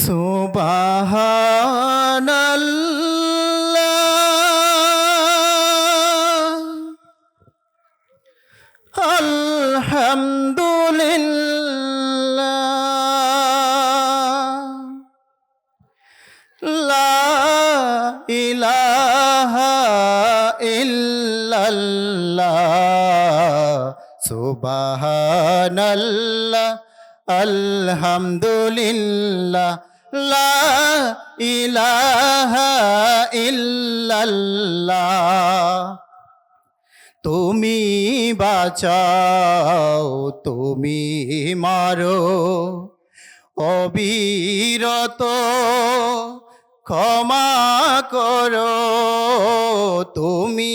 সুবহানাল্লাহ আলহামদুলিল্লাহ লা ইলাহা ইল্লাল্লাহ সুবহানাল্লাহ আলহামদুলিল্লাহ লা ইলাহা ইল্লাল্লাহ। তুমি বাঁচাও তুমি মারো অবিরত ক্ষমা করো। তুমি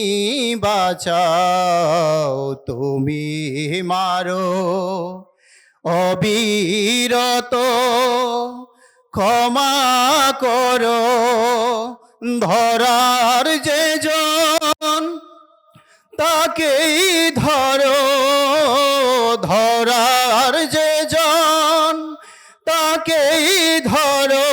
বাঁচাও তুমি মারো অবিরত ক্ষমা করো। ধরার যে জন তাকেই ধরো, ধরার যে জন তাকেই ধরো।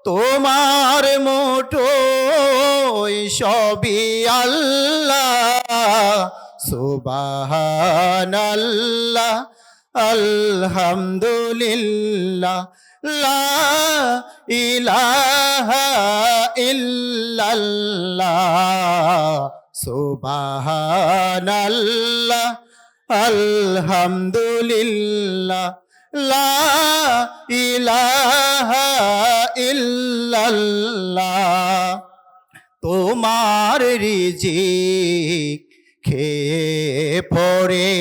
তোমার মুঠোয় সবই আল্লাহ সুবহানাল্লাহ আলহামদুলিল্লাহ লা ইলাহা ইল্লাল্লাহ সুবহানাল্লাহ আলহামদুলিল্লাহ লা ইলাহা ইল্লাল্লাহ। তোমার রিজিক খেয়ে পড়ে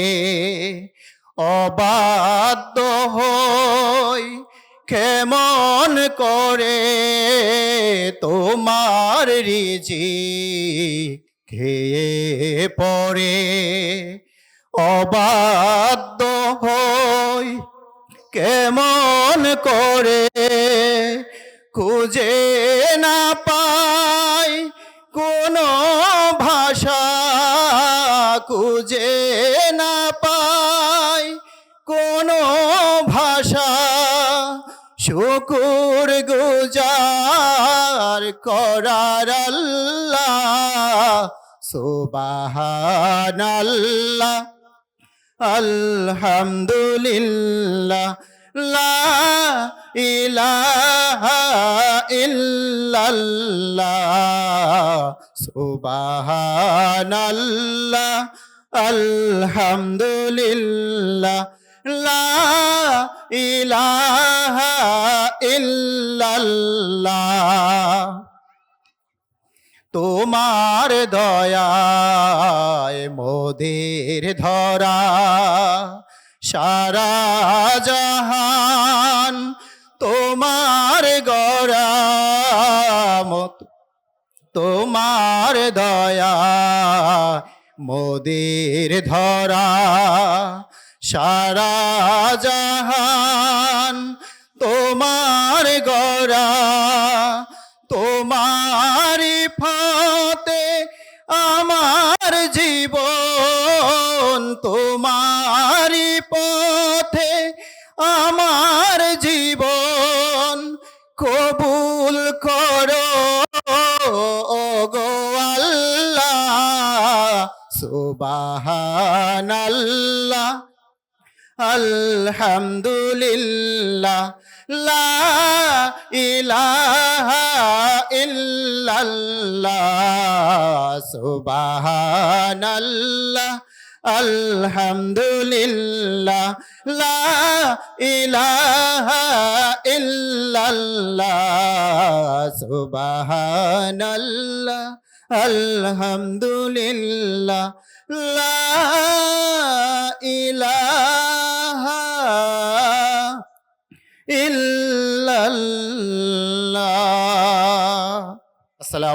অবাধ্য হই কেমন করে। তোমার রিজিক খেয়ে পড়ে অবাধ্য হই কেমন করে। খুঁজে না পাই কোনো ভাষা, খুঁজে না পাই কোনো ভাষা শুকুর গুজার করার আল্লাহ সুবহানাল্লাহ আলহামদুলিল্লাহ লা ইলাহা ইল্লাল্লাহ সুবহানাল্লাহ আলহামদুলিল্লাহ লা ইলাহা ইল্লাল্লাহ। তোমার দয়ায় মোদের ধরা সারা জাহান তোমার গড়া। তোমার দয়া মোদের ধরা সারা জাহান তোমার গড়া। তোমারি ফতে আমার জীবন, তোমারি পথে আমার জীবন কবুল করো ওগো আল্লাহ সুবহানাল্লাহ আলহামদুলিল্লাহ লা ইলাহা ইল্লাল্লাহ সুবহানাল্লাহ আলহামদুলিল্লাহ লা ইলাহা ইল্লাল্লাহ সুবহানাল্লাহ আলহামদুলিল্লাহ লা ইলাহা ইল্লাল্লাহ। আসসালামু